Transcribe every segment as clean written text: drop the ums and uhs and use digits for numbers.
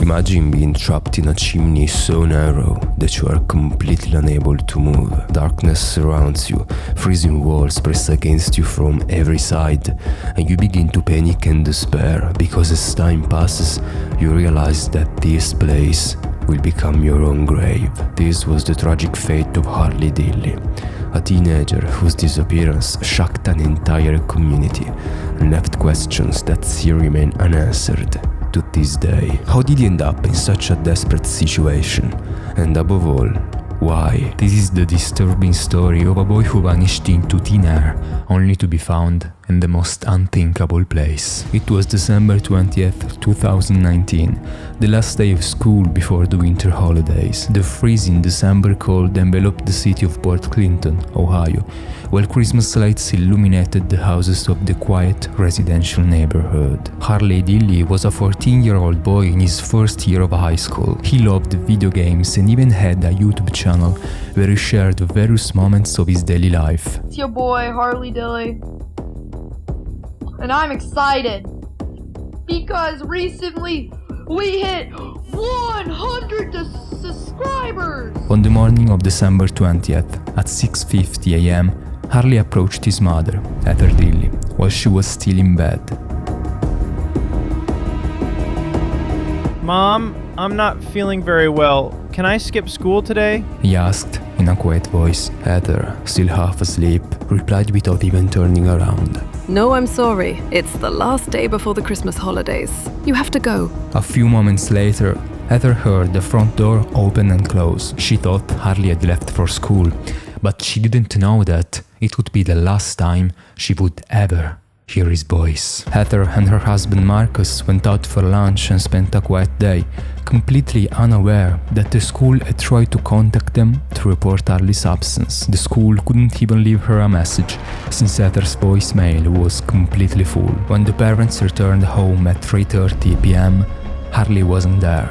Imagine being trapped in a chimney so narrow that you are completely unable to move. Darkness surrounds you, freezing walls press against you from every side, and you begin to panic and despair because as time passes, you realize that this place will become your own grave. This was the tragic fate of Harley Dilly, a teenager whose disappearance shocked an entire community and left questions that still remain unanswered to this day. How did he end up in such a desperate situation? And above all, why? This is the disturbing story of a boy who vanished into thin air, only to be found in the most unthinkable place. It was December 20th, 2019, the last day of school before the winter holidays. The freezing December cold enveloped the city of Port Clinton, Ohio, while Christmas lights illuminated the houses of the quiet residential neighborhood. Harley Dilly was a 14-year-old boy in his first year of high school. He loved video games and even had a YouTube channel where he shared various moments of his daily life. It's your boy, Harley Dilly. And I'm excited because recently we hit 100 subscribers! On the morning of December 20th at 6:50 a.m., Harley approached his mother, Heather Dilly, while she was still in bed. Mom, I'm not feeling very well. Can I skip school today? He asked in a quiet voice. Heather, still half asleep, replied without even turning around. No, I'm sorry. It's the last day before the Christmas holidays. You have to go. A few moments later, Heather heard the front door open and close. She thought Harley had left for school, but she didn't know that it would be the last time she would ever hear his voice. Heather and her husband Marcus went out for lunch and spent a quiet day, completely unaware that the school had tried to contact them to report Harley's absence. The school couldn't even leave her a message, since Heather's voicemail was completely full. When the parents returned home at 3:30 p.m., Harley wasn't there.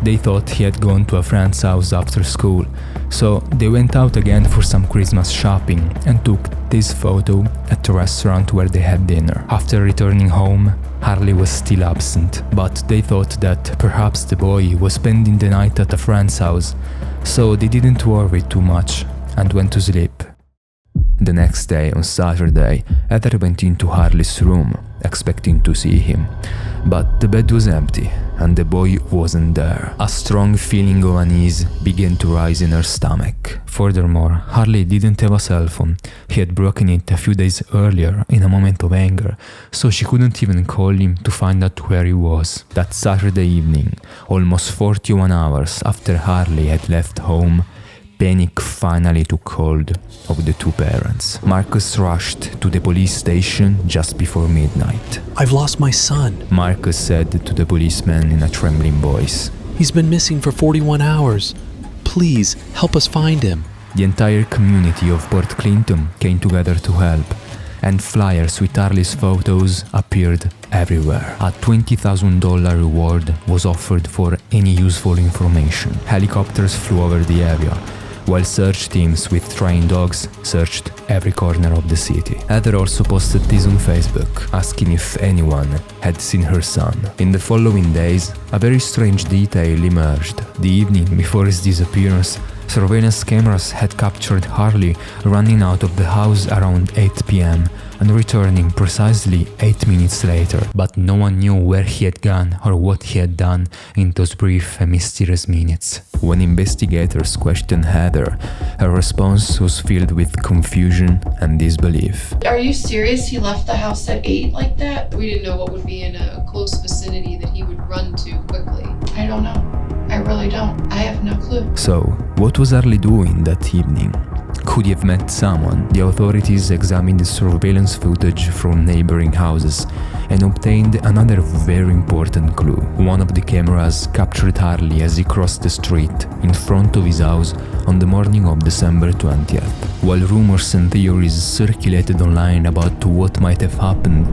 They thought he had gone to a friend's house after school, so they went out again for some Christmas shopping and took this photo at the restaurant where they had dinner. After returning home, Harley was still absent, but they thought that perhaps the boy was spending the night at a friend's house, so they didn't worry too much and went to sleep. The next day, on Saturday, Heather went into Harley's room, expecting to see him, but the bed was empty and the boy wasn't there. A strong feeling of unease began to rise in her stomach. Furthermore, Harley didn't have a cell phone. He had broken it a few days earlier in a moment of anger, so she couldn't even call him to find out where he was. That Saturday evening, almost 41 hours after Harley had left home, panic finally took hold of the two parents. Marcus rushed to the police station just before midnight. I've lost my son, Marcus said to the policeman in a trembling voice. He's been missing for 41 hours. Please, help us find him. The entire community of Port Clinton came together to help, and flyers with Harley's photos appeared everywhere. A $20,000 reward was offered for any useful information. Helicopters flew over the area, while search teams with trained dogs searched every corner of the city. Heather also posted this on Facebook, asking if anyone had seen her son. In the following days, a very strange detail emerged. The evening before his disappearance, surveillance cameras had captured Harley running out of the house around 8 p.m. and returning precisely 8 minutes later, but no one knew where he had gone or what he had done in those brief and mysterious minutes. When investigators questioned Heather, her response was filled with confusion and disbelief. Are you serious? He left the house at 8 like that? We didn't know what would be in a close vicinity that he would run to quickly. I don't know. I really don't. I have no clue. So, what was Harley doing that evening? Could he have met someone? The authorities examined the surveillance footage from neighboring houses and obtained another very important clue. One of the cameras captured Harley as he crossed the street in front of his house on the morning of December 20th. While rumors and theories circulated online about what might have happened,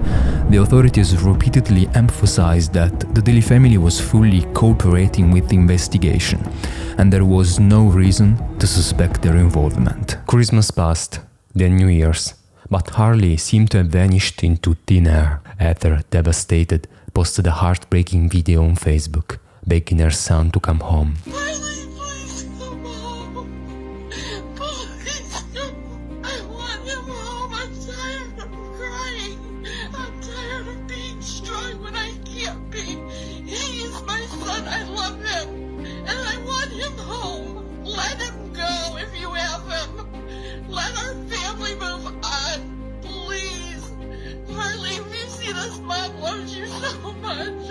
the authorities repeatedly emphasized that the Dilly family was fully cooperating with the investigation, and there was no reason to suspect their involvement. Christmas passed, then New Year's, but Harley seemed to have vanished into thin air. Heather, devastated, posted a heartbreaking video on Facebook, begging her son to come home. Harley, please come home. Please come. I want him home. I'm tired of crying. I'm tired of being strong when I can't be. He is my son. I love him. And I want him home. Let him go if you have him. Let our family move on. Please. Harley, if you see this, Mom loves you so much.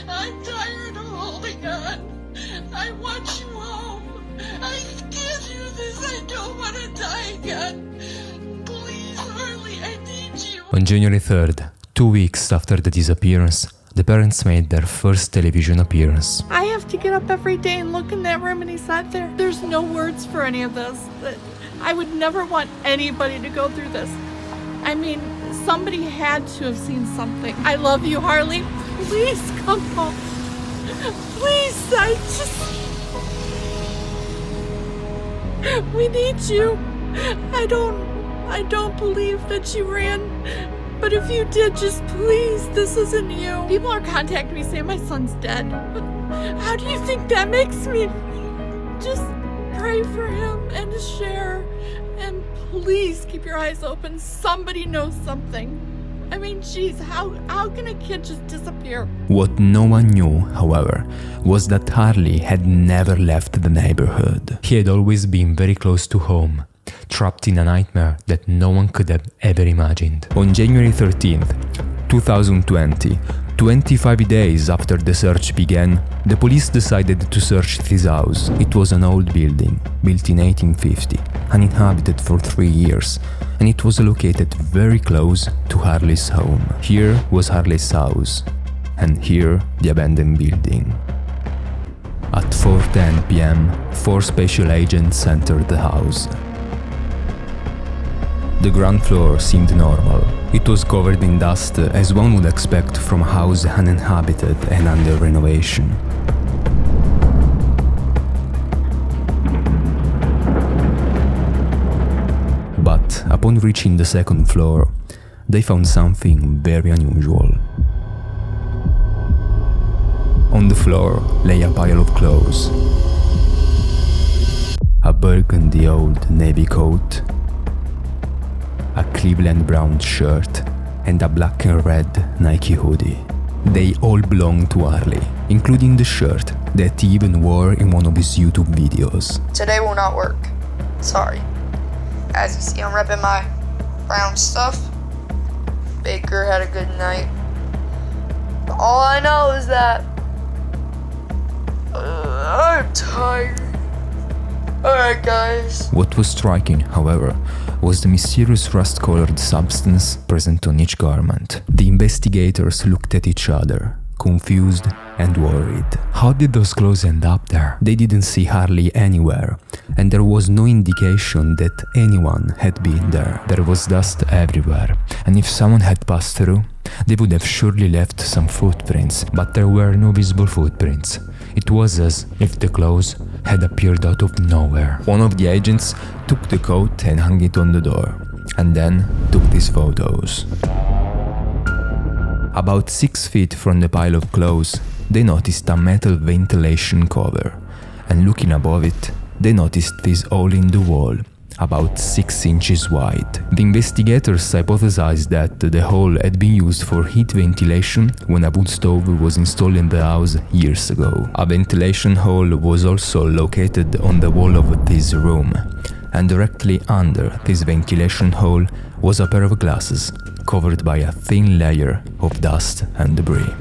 I'm tired of holding on. I want you home. I can't do this. I don't want to die again. Please, Harley, I need you. On January 3rd, 2 weeks after the disappearance, the parents made their first television appearance. I have to get up every day and look in that room and he's not there. There's no words for any of this. I would never want anybody to go through this. I mean, somebody had to have seen something. I love you, Harley. Please come home. Please, we need you. I don't believe that you ran. But if you did, just please, this isn't you. People are contacting me saying my son's dead. How do you think that makes me? Just pray for him and share. And please keep your eyes open. Somebody knows something. I mean, geez, how can a kid just disappear? What no one knew, however, was that Harley had never left the neighborhood. He had always been very close to home, trapped in a nightmare that no one could have ever imagined. On January 13th, 2020, 25 days after the search began, the police decided to search this house. It was an old building, built in 1850, uninhabited for 3 years, and it was located very close to Harley's home. Here was Harley's house, and here the abandoned building. At 4:10 p.m., 4 special agents entered the house. The ground floor seemed normal. It was covered in dust, as one would expect from a house uninhabited and under renovation. But upon reaching the second floor, they found something very unusual. On the floor lay a pile of clothes. A burgundy old navy coat, a Cleveland brown shirt, and a black and red Nike hoodie. They all belonged to Harley, including the shirt that he even wore in one of his YouTube videos. Today will not work. Sorry. As you see, I'm repping my brown stuff. Baker had a good night. But all I know is that I'm tired. Alright, guys. What was striking, however, was the mysterious rust-colored substance present on each garment. The investigators looked at each other, confused and worried. How did those clothes end up there? They didn't see Harley anywhere, and there was no indication that anyone had been there. There was dust everywhere, and if someone had passed through, they would have surely left some footprints, but there were no visible footprints. It was as if the clothes had appeared out of nowhere. One of the agents took the coat and hung it on the door, and then took these photos. About 6 feet from the pile of clothes, they noticed a metal ventilation cover, and looking above it, they noticed this hole in the wall, about 6 inches wide. The investigators hypothesized that the hole had been used for heat ventilation when a wood stove was installed in the house years ago. A ventilation hole was also located on the wall of this room, and directly under this ventilation hole was a pair of glasses covered by a thin layer of dust and debris.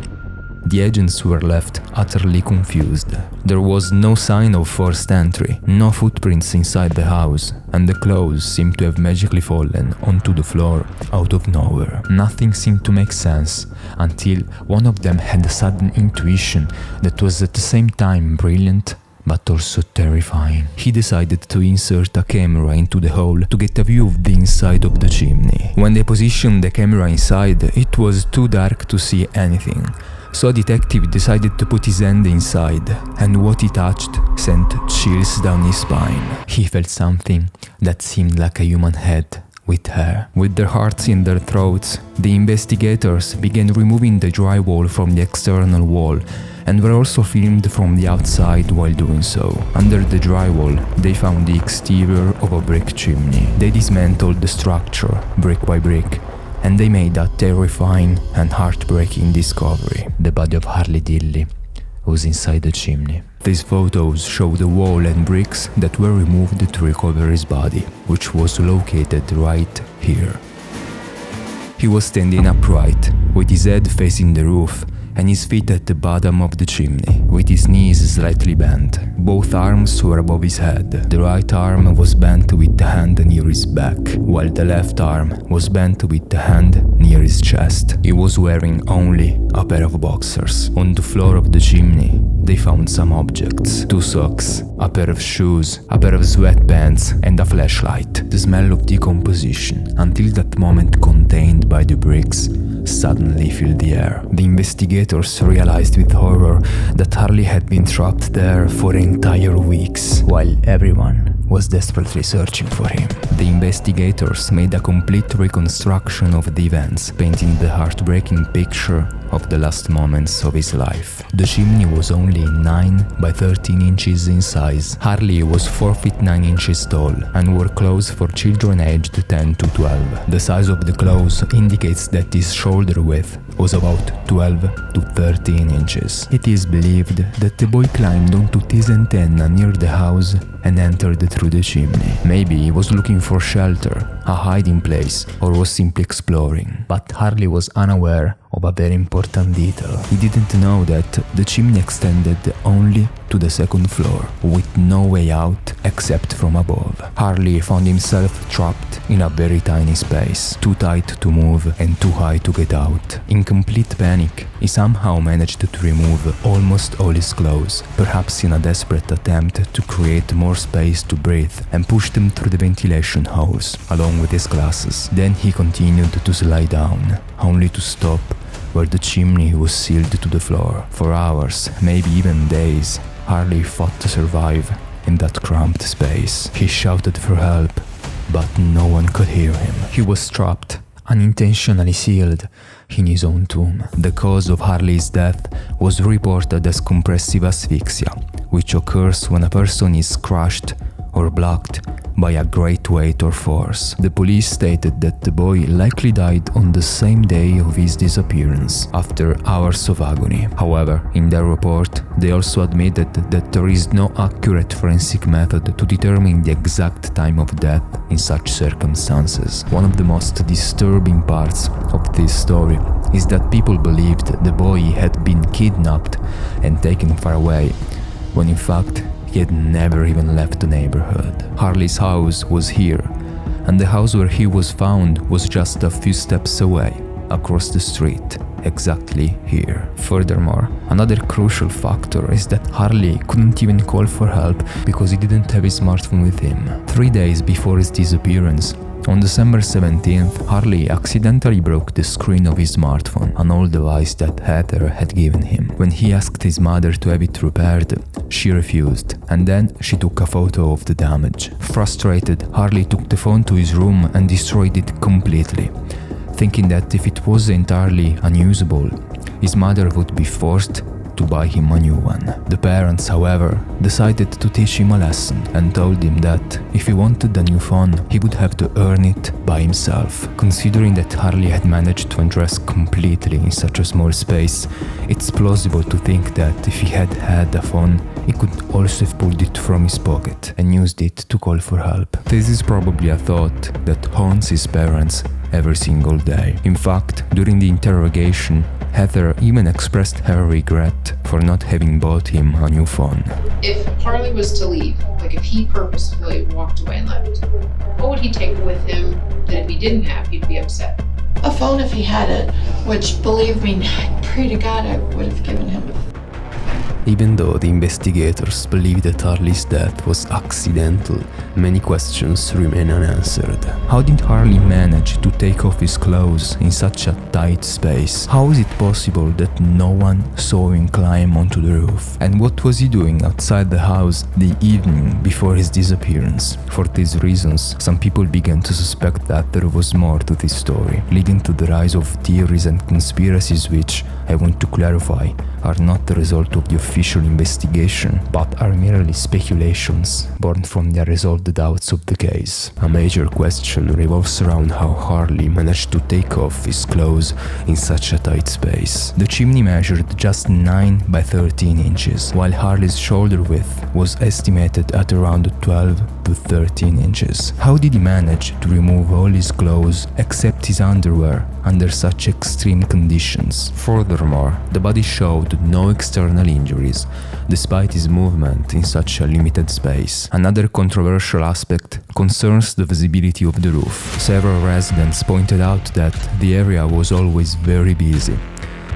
The agents were left utterly confused. There was no sign of forced entry, no footprints inside the house, and the clothes seemed to have magically fallen onto the floor out of nowhere. Nothing seemed to make sense until one of them had a sudden intuition that was at the same time brilliant but also terrifying. He decided to insert a camera into the hole to get a view of the inside of the chimney. When they positioned the camera inside, it was too dark to see anything. So a detective decided to put his hand inside, and what he touched sent chills down his spine. He felt something that seemed like a human head with hair. With their hearts in their throats, the investigators began removing the drywall from the external wall and were also filmed from the outside while doing so. Under the drywall, they found the exterior of a brick chimney. They dismantled the structure, brick by brick, and they made a terrifying and heartbreaking discovery. The body of Harley Dilly was inside the chimney. These photos show the wall and bricks that were removed to recover his body, which was located right here. He was standing upright, with his head facing the roof and his feet at the bottom of the chimney, with his knees slightly bent. Both arms were above his head. The right arm was bent with the hand near his back, while the left arm was bent with the hand near his chest. He was wearing only a pair of boxers. On the floor of the chimney, they found some objects: 2 socks, a pair of shoes, a pair of sweatpants, and a flashlight. The smell of decomposition, until that moment contained by the bricks, suddenly filled the air. The investigators realized with horror that Harley had been trapped there for entire weeks, while everyone was desperately searching for him. The investigators made a complete reconstruction of the events, painting the heartbreaking picture of the last moments of his life. The chimney was only 9 by 13 inches in size. Harley was 4 feet 9 inches tall and wore clothes for children aged 10 to 12. The size of the clothes indicates that his shoulder width was about 12 to 13 inches. It is believed that the boy climbed onto his antenna near the house and entered through the chimney. Maybe he was looking for shelter, a hiding place, or was simply exploring. But Harley was unaware of a very important detail. He didn't know that the chimney extended only to the 2nd floor, with no way out except from above. Harley found himself trapped in a very tiny space, too tight to move and too high to get out. In complete panic, he somehow managed to remove almost all his clothes, perhaps in a desperate attempt to create more space to breathe, and pushed them through the ventilation holes, along with his glasses. Then he continued to slide down, only to stop where the chimney was sealed to the floor. For hours, maybe even days, Harley fought to survive in that cramped space. He shouted for help, but no one could hear him. He was trapped, unintentionally sealed in his own tomb. The cause of Harley's death was reported as compressive asphyxia, which occurs when a person is crushed or blocked by a great weight or force. The police stated that the boy likely died on the same day of his disappearance, after hours of agony. However, in their report, they also admitted that there is no accurate forensic method to determine the exact time of death in such circumstances. One of the most disturbing parts of this story is that people believed the boy had been kidnapped and taken far away, when in fact he had never even left the neighborhood. Harley's house was here, and the house where he was found was just a few steps away, across the street, exactly here. Furthermore, another crucial factor is that Harley couldn't even call for help because he didn't have his smartphone with him. 3 days before his disappearance, on December 17th, Harley accidentally broke the screen of his smartphone, an old device that Heather had given him. When he asked his mother to have it repaired, she refused, and then she took a photo of the damage. Frustrated, Harley took the phone to his room and destroyed it completely, thinking that if it was entirely unusable, his mother would be forced to buy him a new one. The parents, however, decided to teach him a lesson and told him that if he wanted a new phone, he would have to earn it by himself. Considering that Harley had managed to undress completely in such a small space, it's plausible to think that if he had had a phone, he could also have pulled it from his pocket and used it to call for help. This is probably a thought that haunts his parents every single day. In fact, during the interrogation, Heather even expressed her regret for not having bought him a new phone. If Harley was to leave, like if he purposefully walked away and left, what would he take with him that if he didn't have, he'd be upset? A phone if he had it, which, believe me, I pray to God I would have given him. Even though the investigators believe that Harley's death was accidental, many questions remain unanswered. How did Harley manage to take off his clothes in such a tight space? How is it possible that no one saw him climb onto the roof? And what was he doing outside the house the evening before his disappearance? For these reasons, some people began to suspect that there was more to this story, leading to the rise of theories and conspiracies which, I want to clarify, are not the result of the official investigation, but are merely speculations born from the unresolved doubts of the case. A major question revolves around how Harley managed to take off his clothes in such a tight space. The chimney measured just 9 by 13 inches, while Harley's shoulder width was estimated at around 12 to 13 inches. How did he manage to remove all his clothes except his underwear under such extreme conditions? Furthermore, the body showed no external injuries, despite his movement in such a limited space. Another controversial aspect concerns the visibility of the roof. Several residents pointed out that the area was always very busy,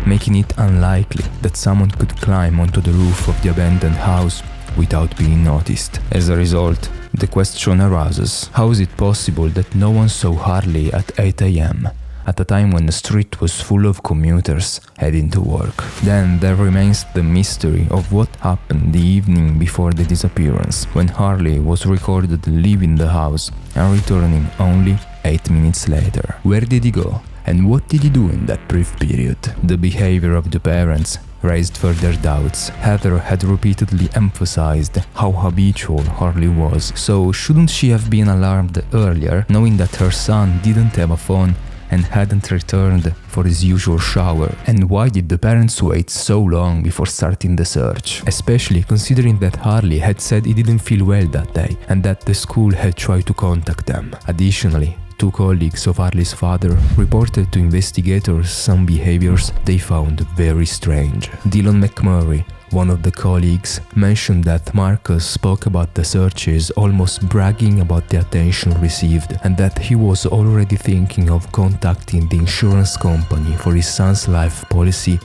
making it unlikely that someone could climb onto the roof of the abandoned house without being noticed. As a result, the question arises, how is it possible that no one saw Harley at 8 a.m., at a time when the street was full of commuters heading to work? Then there remains the mystery of what happened the evening before the disappearance, when Harley was recorded leaving the house and returning only 8 minutes later. Where did he go? And what did he do in that brief period? The behavior of the parents raised further doubts. Heather had repeatedly emphasized how habitual Harley was, so shouldn't she have been alarmed earlier, knowing that her son didn't have a phone and hadn't returned for his usual shower? And why did the parents wait so long before starting the search? Especially considering that Harley had said he didn't feel well that day and that the school had tried to contact them. Additionally, 2 colleagues of Harley's father reported to investigators some behaviors they found very strange. Dylan McMurray, one of the colleagues, mentioned that Marcus spoke about the searches almost bragging about the attention received, and that he was already thinking of contacting the insurance company for his son's life policy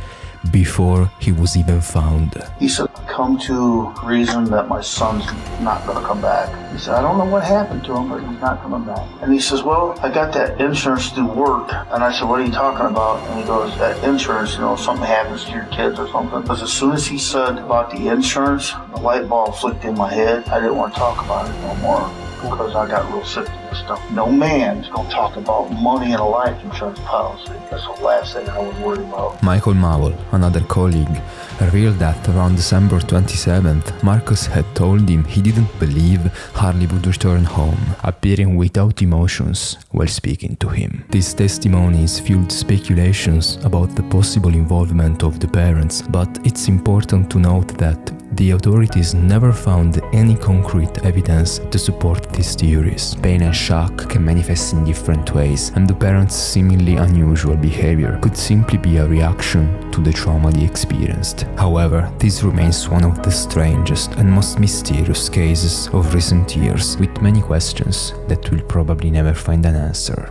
before he was even found. He said, come to reason that my son's not going to come back. He said, I don't know what happened to him, but he's not coming back. And he says, well, I got that insurance through work. And I said, what are you talking about? And he goes, that insurance, something happens to your kids or something. Because as soon as he said about the insurance, the light bulb flicked in my head. I didn't want to talk about it no more, because I got real sick of this stuff. No man's gonna talk about money and a life insurance policy. That's the last thing I would worry about. Michael Mowell, another colleague, revealed that around December 27th, Marcus had told him he didn't believe Harley would return home, appearing without emotions while speaking to him. These testimonies fueled speculations about the possible involvement of the parents, but it's important to note that the authorities never found any concrete evidence to support these theories. Pain and shock can manifest in different ways, and the parents' seemingly unusual behavior could simply be a reaction to the trauma they experienced. However, this remains one of the strangest and most mysterious cases of recent years, with many questions that will probably never find an answer.